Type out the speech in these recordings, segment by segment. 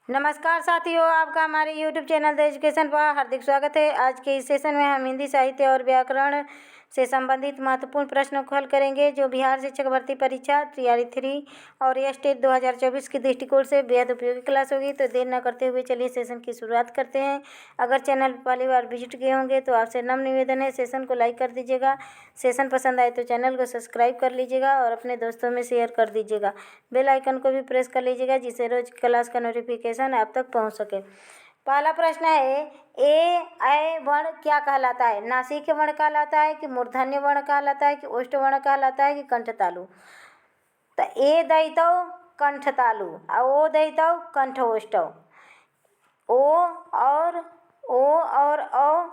नमस्कार साथियों, आपका हमारे YouTube चैनल द एजुकेशन पर हार्दिक स्वागत है। आज के इस सेशन में हम हिंदी साहित्य और व्याकरण से संबंधित महत्वपूर्ण प्रश्नों को हल करेंगे, जो बिहार शिक्षक भर्ती परीक्षा TRE-3 और टेट 2024 के दृष्टिकोण से बेहद उपयोगी क्लास होगी। तो देर न करते हुए चलिए सेशन की शुरुआत करते हैं। अगर चैनल पर पहली बार विजिट किए होंगे तो आपसे नम्र निवेदन है, सेशन को लाइक कर दीजिएगा। सेशन पसंद आए तो चैनल को सब्सक्राइब कर लीजिएगा और अपने दोस्तों में शेयर कर दीजिएगा। बेल आइकन को भी प्रेस कर लीजिएगा, जिससे रोज क्लास का नोटिफिकेशन आप तक पहुंच सके। पहला प्रश्न है, ऐ वर्ण क्या कहलाता है? नासिक वर्ण कहलाता है कि मूर्धन्य वर्ण कहलाता है कि ओष्ठ वर्ण कहलाता है कि कंठ तालु? तो ए दैतौ कंठ तालु और ओ दैतौ कंठ ओष्ठौ। ओ और औ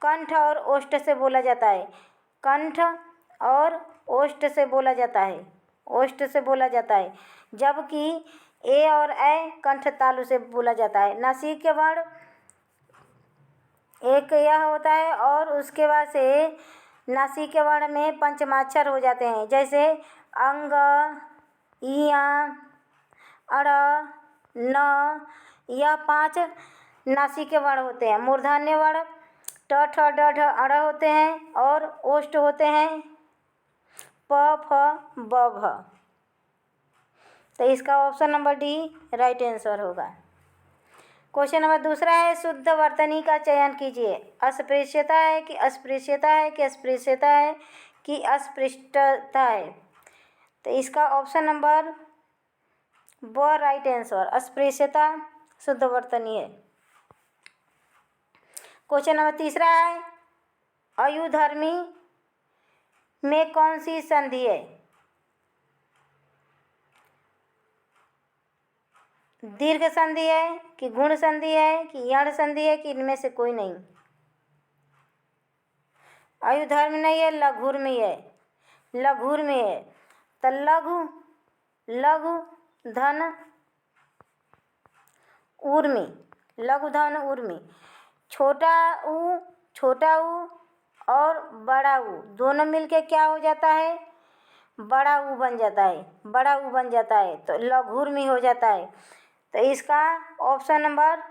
कंठ और ओष्ठ से बोला जाता है। कंठ और ओष्ठ से बोला जाता है, ओष्ठ से बोला जाता है, जबकि ए और ऐ कंठ तालु से बोला जाता है। नासिक के वर्ण एक यह होता है और उसके बाद से नासिक के वर्ण में पंचमाक्षर हो जाते हैं, जैसे अंग, इया, अड़, न, यह 5 नासिक के वर्ण होते हैं। मूर्धन्य वर्ण ट, ठ, ड, ढ, अड़ होते हैं और ओष्ठ होते हैं प, फ, ब, भ। तो इसका option number D right answer होगा। क्वेश्चन नंबर दूसरा है, शुद्ध वर्तनी का चयन कीजिए। अस्पृश्यता है कि अस्पृश्यता है कि अस्पृश्यता है कि अस्पृष्टता है? तो इसका ऑप्शन नंबर ब राइट आंसर, अस्पृश्यता शुद्ध वर्तनी है। क्वेश्चन नंबर तीसरा है, अयुधर्मी में कौन सी संधि है? दीर्घ संधि है कि गुण संधि है कि यण संधि है कि इनमें से कोई नहीं? अयुधर्मी नहीं है, लघुर्मी है, लघुर्मी है। तो लघु धन ऊर्मी, लघु धन ऊर्मी। छोटा ऊ और बड़ा ऊ दोनों मिलके क्या हो जाता है? बड़ा ऊ बन जाता है, बड़ा ऊ बन जाता है, तो लघुर्मी हो जाता है। तो इसका ऑप्शन नंबर,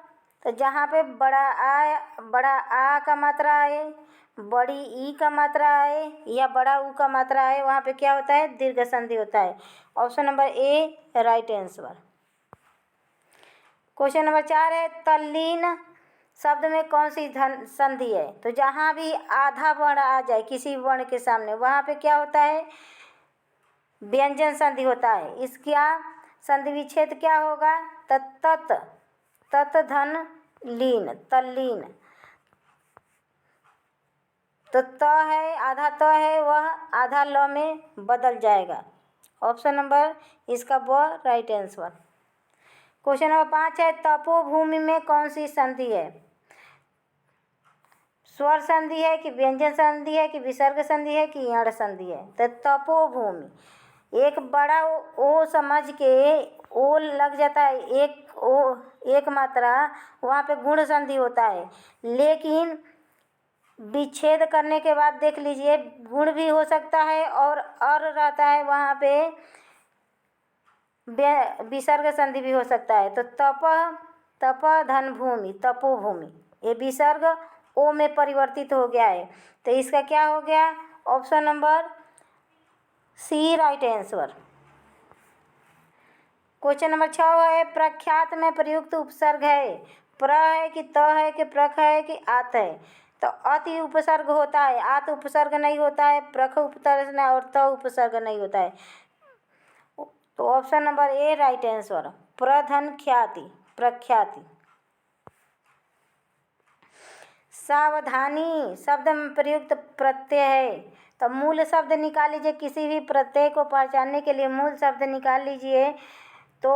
तो जहाँ पे बड़ा आ का मात्रा आए, बड़ी ई का मात्रा आए या बड़ा ऊ का मात्रा आए, वहाँ पे क्या होता है? दीर्घ संधि होता है। Option number A right answer. Question number 4 है, तल्लीन शब्द में कौन सी संधि है? तो जहाँ भी आधा वर्ण आ जाए किसी वर्ण के सामने, वहाँ पे क्या होता है? व्यंजन संधि होता है। इसका संधि विच्छेद क्या होगा? तत धन लीन, तल्लीन। तो त है, आधा त है, वह आधा ल में बदल जाएगा। ऑप्शन नंबर इसका ब राइट आंसर। क्वेश्चन नंबर 5 है, तपोभूमि में कौन सी संधि है? स्वर संधि है कि व्यंजन संधि है कि विसर्ग संधि है कि यण संधि है? तो तपोभूमि, एक बड़ा ओ समझ के ओ लग जाता है, एक मात्रा, वहाँ पे गुण संधि होता है। लेकिन विच्छेद करने के बाद देख लीजिए, गुण भी हो सकता है और रहता है, वहाँ पे विसर्ग संधि भी हो सकता है। तो तप धन भूमि, तपोभूमि, ये विसर्ग ओ में परिवर्तित हो गया है। तो इसका क्या हो गया? Option number C right answer. Question number 6 है, प्रख्यात में प्रयुक्त उपसर्ग है? प्र है कि त है कि प्रख है कि आत है? तो अति उपसर्ग होता है, आत उपसर्ग नहीं होता है, प्रख उपसर्ग और त उपसर्ग नहीं होता है। तो option number A right answer, प्रधन ख्याति, प्रख्याति। सावधानी शब्द में प्रयुक्त प्रत्यय है? तो मूल शब्द निकाल लीजिए, किसी भी प्रत्यय को पहचानने के लिए मूल शब्द निकाल लीजिए। तो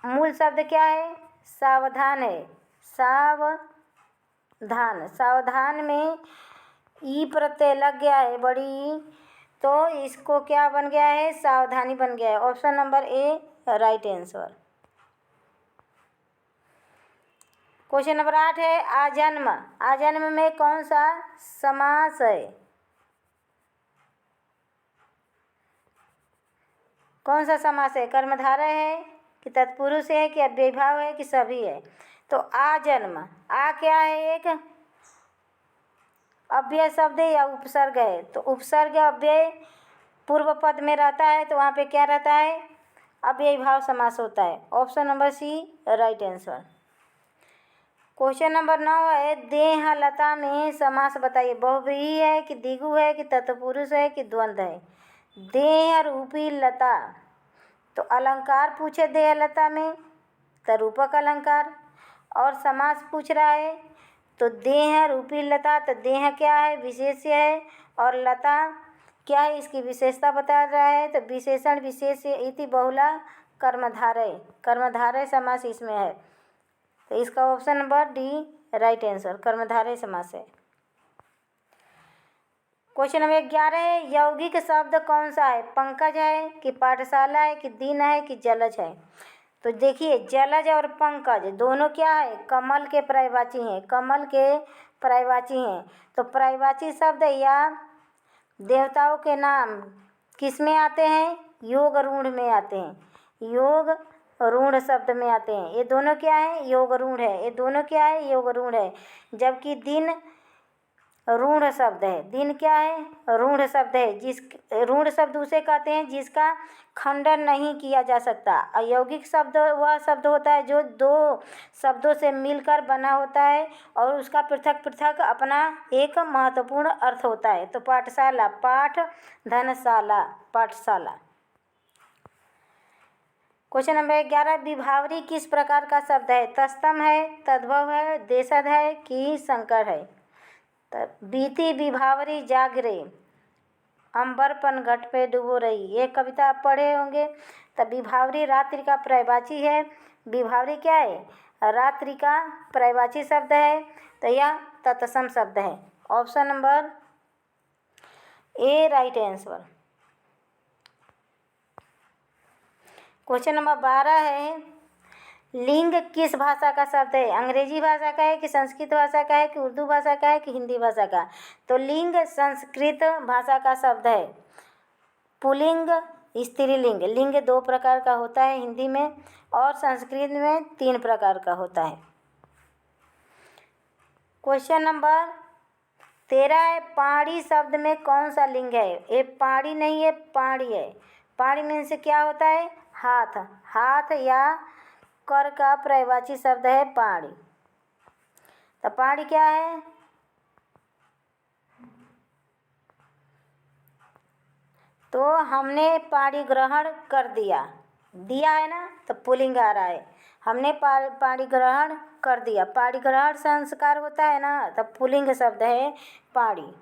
मूल शब्द क्या है? सावधान है, सावधान। सावधान में ई प्रत्यय लग गया है, बड़ी ई, तो इसको क्या बन गया है? सावधानी बन गया है। Option number A right answer. Question number 8 है, आजन्म। आजन्म में कौन सा समास है? कौन सा समास है? कर्मधारय है कि तत्पुरुष है कि अव्ययी भाव है कि सभी है। तो आ जन्म, आ क्या है, एक अव्यय शब्द है या उपसर्ग है। तो उपसर्ग अव्यय पूर्व पद में रहता है तो वहाँ पे क्या रहता है, अव्ययी भाव समास होता है। Option number C right answer. Question number 9 है, देह लता में समास बताइए। बहुव्रीहि है कि द्विगु है कि तत्पुरुष है कि द्वंद्व है। देह रूपी लता, तो अलंकार पूछे देह लता में तो रूपक अलंकार, और समास पूछ रहा है तो देह रूपी लता, तो देह क्या है, विशेष्य है, और लता क्या है, इसकी विशेषता बता रहा है। तो विशेषण विशेष्य इति बहुला कर्मधारय, कर्मधारय समास इसमें है। तो इसका option number D right answer, कर्मधारय समास है। क्वेश्चन नंबर 11 है, यौगिक शब्द कौन सा है, पंकज है कि पाठशाला है कि दीन है कि जलज है। तो देखिए जलज और पंकज दोनों क्या है, कमल के पर्यायवाची हैं, कमल के पर्यायवाची हैं। तो पर्यायवाची शब्द या देवताओं के नाम किस में आते हैं, योग रूढ़ में आते हैं, योग रूढ़ शब्द में आते हैं। ये दोनों क्या है, योग रूढ़ है, ये दोनों क्या है, योग रूढ़ है। जबकि दिन रूढ़ शब्द है, दिन क्या है, रूढ़ शब्द है। जिस रूढ़ शब्द उसे कहते हैं जिसका खंडन नहीं किया जा सकता। अयौगिक शब्द वह शब्द होता है जो दो शब्दों से मिलकर बना होता है और उसका पृथक पृथक अपना एक महत्वपूर्ण अर्थ होता है। तो पाठशाला, पाठ धनशाला, पाठशाला। क्वेश्चन नंबर 11, विभावरी किस प्रकार का शब्द है, तस्तम है, तद्भव है, देशज है कि संकर है। बीती विभावरी जागरे, अंबरपन घट पे डूबो रही, ये कविता आप पढ़े होंगे। तब विभावरी रात्रि का पर्यायवाची है। विभावरी क्या है, रात्रि का पर्यायवाची शब्द है। तो यह तत्सम शब्द है। Option number A right answer. Question number 12 है, लिंग किस भाषा का शब्द है, अंग्रेजी भाषा का है कि संस्कृत भाषा का है कि उर्दू भाषा का है कि हिंदी भाषा का। तो लिंग संस्कृत भाषा का शब्द है। पुल्लिंग स्त्रीलिंग, लिंग 2 प्रकार का होता है हिंदी में और संस्कृत में 3 प्रकार का होता है। क्वेश्चन नंबर 13 है, पाड़ी शब्द में कौन सा लिंग है, ये पाड़ी नहीं है, पाड़ी है। पाड़ी मीन्स क्या होता है, हाथ, हाथ या कर का पर्यायवाची शब्द है पाड़ी। तो पाड़ी क्या है, तो हमने पाड़ी ग्रहण कर दिया, दिया है ना, तो पुल्लिंग आ रहा है। हमने पाड़ी ग्रहण कर दिया, पाड़ी ग्रहण संस्कार होता है ना, तो पुल्लिंग शब्द है पाड़ी।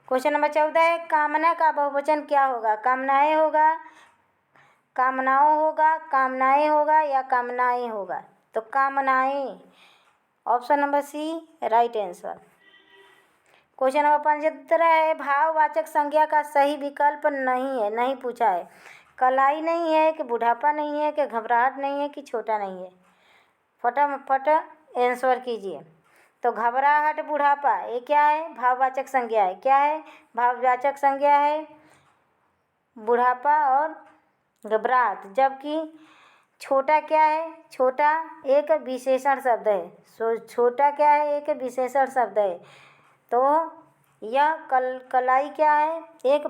क्वेश्चन नंबर 14 है, कामना का बहुवचन क्या होगा, कामनाएं होगा, कामनाओं होगा, कामनाएं होगा या कामनाएं होगा। तो कामनाएं, option number C right answer. Question number 15 है, भाववाचक संज्ञा का सही विकल्प नहीं है, नहीं पूछा है। कलाई नहीं है कि बुढ़ापा नहीं है कि घबराहट नहीं है कि छोटा नहीं है। फटाफट आंसर कीजिए। तो घबराहट, बुढ़ापा, ये क्या है, भाववाचक संज्ञा है। क्या है, भाववाचक संज्ञा है बुढ़ापा और घबराहट। जबकि छोटा क्या है, छोटा एक विशेषण शब्द है। छोटा क्या है, एक विशेषण शब्द है। तो यह कलाई क्या है, एक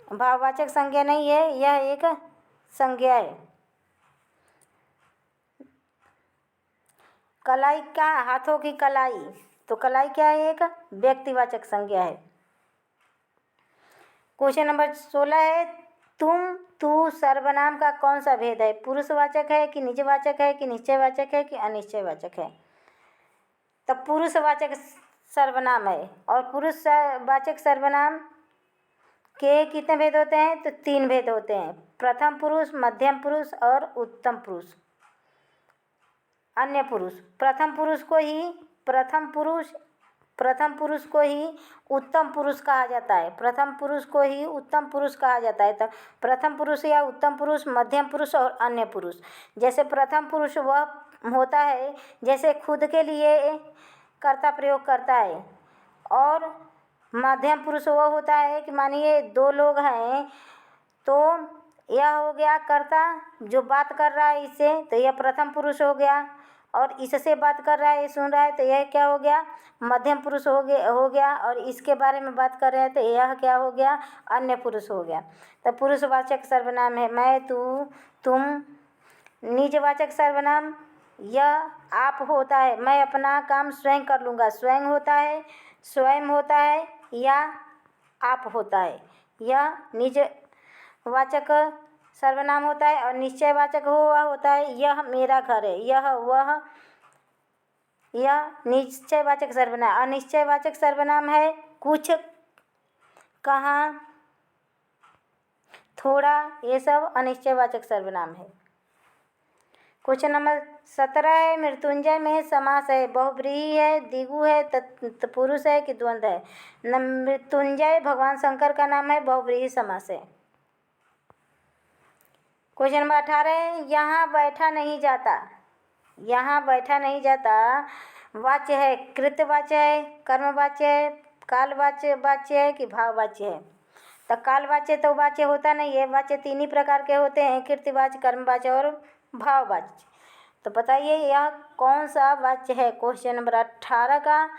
भाववाचक संज्ञा नहीं है, यह एक संज्ञा है। कलाई का, हाथों की कलाई, तो कलाई क्या है, एक व्यक्तिवाचक संज्ञा है। क्वेश्चन नंबर 16 है, तुम, तू सर्वनाम का कौन सा भेद है, पुरुषवाचक है कि निजवाचक है कि निश्चयवाचक है कि अनिश्चयवाचक है। तब पुरुषवाचक सर्वनाम है। और पुरुषवाचक सर्वनाम के कितने भेद होते हैं, तो 3 भेद होते हैं, प्रथम पुरुष, मध्यम पुरुष और उत्तम पुरुष, अन्य पुरुष। प्रथम पुरुष को ही उत्तम पुरुष कहा जाता है, प्रथम पुरुष को ही उत्तम पुरुष कहा जाता है। तो प्रथम पुरुष या उत्तम पुरुष, मध्यम पुरुष और अन्य पुरुष। जैसे प्रथम पुरुष वह होता है जैसे खुद के लिए कर्ता प्रयोग करता है, और मध्यम पुरुष वह होता है कि मानिए 2 लोग हैं तो यह हो गया कर्ता जो बात कर रहा है इससे, तो यह प्रथम पुरुष हो गया। और इससे बात कर रहा है, ये सुन रहा है, तो यह क्या हो गया, मध्यम पुरुष हो गया। और इसके बारे में बात कर रहे हैं तो यह क्या हो गया, अन्य पुरुष हो गया। तो पुरुषवाचक सर्वनाम है मैं, तू, तुम। निजवाचक सर्वनाम यह आप होता है, मैं अपना काम स्वयं कर लूँगा, स्वयं होता है, स्वयं होता है या आप होता है, यह निजवाचक सर्वनाम होता है। और निश्चयवाचक हुआ होता है यह मेरा घर है, यह वह, यह निश्चयवाचक सर्वनाम। अनिश्चयवाचक सर्वनाम है कुछ, कहाँ, थोड़ा, ये सब अनिश्चयवाचक सर्वनाम है। क्वेश्चन नंबर 17 है, मृत्युंजय में समास है, बहुव्रीहि है, द्विगु है, तत्पुरुष है कि द्वंद्व है। मृत्युंजय भगवान शंकर का नाम है, बहुव्रीहि समास है। क्वेश्चन नंबर 18 है, यहाँ बैठा नहीं जाता। यहाँ बैठा नहीं जाता वाच्य है, कृतवाच्य है, कर्मवाच्य है, कालवाच्य है कि भाववाच्य है। तो कालवाच्य तो वाच्य होता नहीं है, वाच्य तीन ही प्रकार के होते हैं, कृतवाच्य, कर्मवाच्य और भाववाच्य। तो बताइए यह कौन सा वाच्य है। क्वेश्चन नंबर 18 का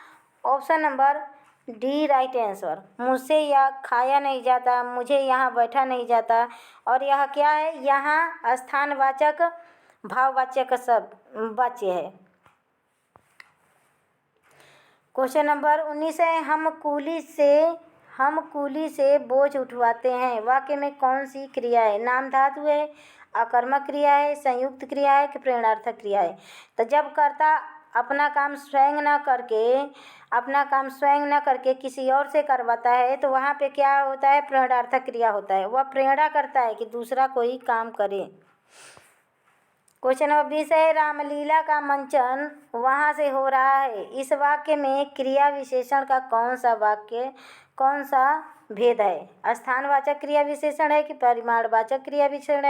option number D right answer. मुझसे यह खाया नहीं जाता, मुझे यहाँ बैठा नहीं जाता। और यह क्या है, यहाँ स्थानवाचक भाववाचक सब वाच्य है। क्वेश्चन नंबर 19 है, हम कूली से बोझ उठवाते हैं। वाक्य में कौन सी क्रिया है, नाम धातु है, अकर्मक क्रिया है, संयुक्त क्रिया है कि प्रेरणार्थक क्रिया है। तो जब कर्ता अपना काम स्वयं न करके किसी और से करवाता है तो वहाँ पे क्या होता है, प्रेरणार्थक क्रिया होता है। वह प्रेरणा करता है कि दूसरा कोई काम करे। क्वेश्चन नंबर 20 है, रामलीला का मंचन वहाँ से हो रहा है। इस वाक्य में क्रिया विशेषण का कौन सा भेद है। स्थानवाचक क्रिया विशेषण है कि परिमाणवाचक क्रिया विशेषण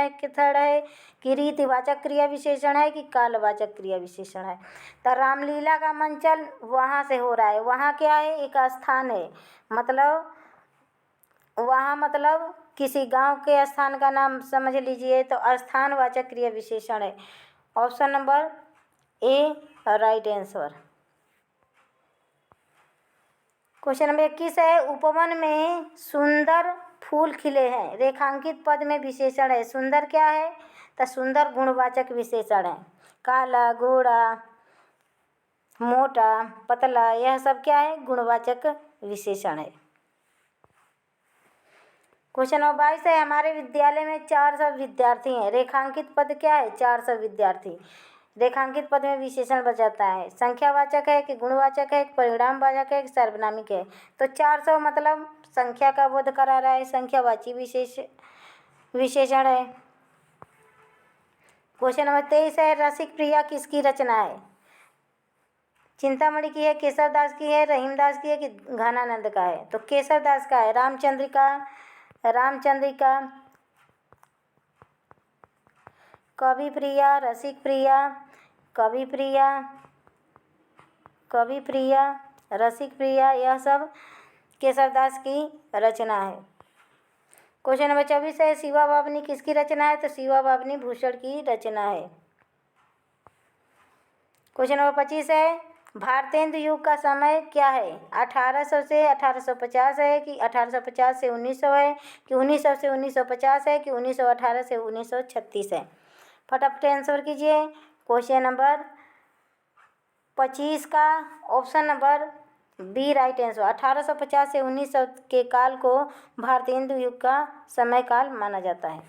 है कि रीतिवाचक क्रिया विशेषण है कि कालवाचक क्रिया विशेषण है। तो रामलीला का मंचन वहाँ से हो रहा है। वहाँ क्या है, एक स्थान है, मतलब वहाँ मतलब किसी गांव के स्थान का नाम समझ लीजिए, तो स्थानवाचक क्रिया विशेषण है। Option number A right answer. Question number 21 है, उपवन में सुंदर फूल खिले हैं। रेखांकित पद में विशेषण है। सुंदर क्या है, तो सुंदर गुणवाचक विशेषण है। काला, गोरा, मोटा, पतला, यह सब क्या है, गुणवाचक विशेषण है। क्वेश्चन नंबर 22 है, हमारे विद्यालय में 400 विद्यार्थी हैं। रेखांकित पद क्या है, 400 विद्यार्थी। रेखांकित पद में विशेषण बचाता है। संख्यावाचक है कि गुणवाचक है कि परिणामवाचक है कि सार्वनामिक है। तो 400 मतलब संख्या का बोध करा रहा है, संख्यावाची विशेषण है। क्वेश्चन नंबर 23 है, रसिक प्रिया किसकी रचना है। चिंतामणि की है, केशवदास की है, रहीमदास की है कि घनानंद का है। तो केशवदास का है। रामचंद्रिका, कवि प्रिया, रसिक प्रिया, कवि प्रिया, रसिक प्रिया, यह सब केशवदास की रचना है। क्वेश्चन नंबर 24 है, शिवा बावनी किसकी रचना है। तो शिवा बावनी भूषण की रचना है। क्वेश्चन नंबर 25 है, भारतेंदु युग का समय क्या है। 1800 से 1850 है कि 1850 से 1900 है कि 1900 से 1950 है कि 1918 से 1936 है। फटाफट आंसर कीजिए। क्वेश्चन नंबर 25 का option number B right answer. 1850 से 1900 के काल को भारतेंदु युग का समय काल माना जाता है।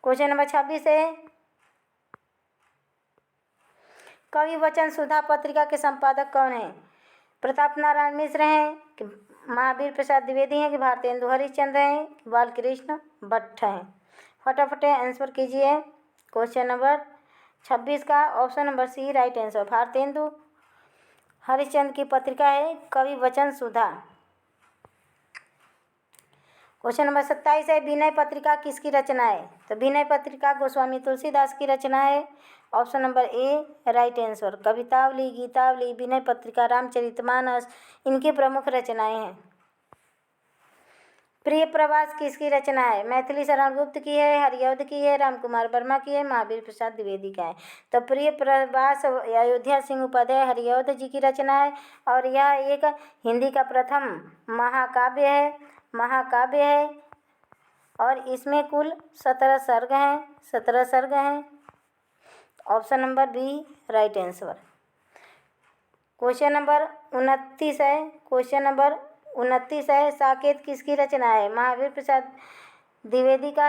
क्वेश्चन नंबर 26 है, कवि वचन सुधा पत्रिका के संपादक कौन है। प्रताप नारायण मिश्र हैं कि महावीर प्रसाद द्विवेदी हैं कि भारतेंदु हरिश्चंद्र हैं कि बालकृष्ण भट्ट हैं। फटाफट आंसर कीजिए। क्वेश्चन नंबर 26 का option number C right answer. Bharatendu Harishchandra की पत्रिका है कवि वचन सुधा। क्वेश्चन नंबर 27 है, विनय पत्रिका किसकी रचना है। तो विनय पत्रिका गोस्वामी तुलसीदास की रचना है। Option number A right answer. Kavitavali, Gitavali, Vinay Patrika, Ramcharitmanas इनकी प्रमुख रचनाएं हैं। प्रिय प्रवास किसकी रचना है? मैथिली शरण गुप्त की है, हरिऔध की है, रामकुमार वर्मा की है, महावीर प्रसाद द्विवेदी का है। तो प्रिय प्रवास अयोध्या सिंह उपाध्याय हरिऔध जी की रचना है और यह एक हिंदी का प्रथम महाकाव्य है और इसमें कुल 17 सर्ग हैं। Option number B right answer. Question number 29 है। साकेत किसकी रचना है? महावीर प्रसाद द्विवेदी का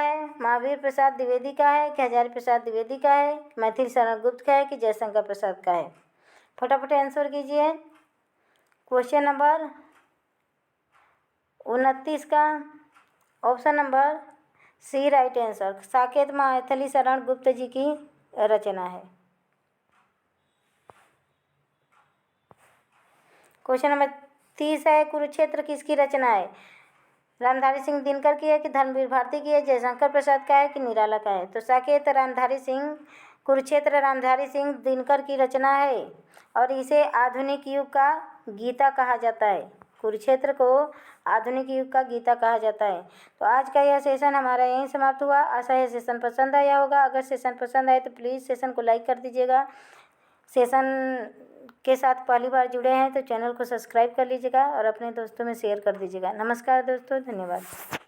है, कि हजारी प्रसाद द्विवेदी का है, मैथिली शरण गुप्त का है कि जयशंकर प्रसाद का है? फटाफट आंसर कीजिए। क्वेश्चन नंबर 29 का option number C right answer. Saket Maithili Sharan Gupt जी की रचना है। क्वेश्चन नंबर 30 है। कुरुक्षेत्र किसकी रचना है? रामधारी सिंह दिनकर की है कि धर्मवीर भारती की है, जयशंकर प्रसाद का है कि निराला का है? तो साकेत कुरुक्षेत्र रामधारी सिंह दिनकर की रचना है और इसे आधुनिक युग का गीता कहा जाता है। कुरुक्षेत्र को आधुनिक युग का गीता कहा जाता है। तो आज का यह सेशन हमारा यहीं समाप्त हुआ। आशा है सेशन पसंद आया होगा। अगर सेशन पसंद आए तो प्लीज़ सेशन को लाइक कर दीजिएगा। सेशन के साथ पहली बार जुड़े हैं तो चैनल को सब्सक्राइब कर लीजिएगा और अपने दोस्तों में शेयर कर दीजिएगा। नमस्कार दोस्तों, धन्यवाद।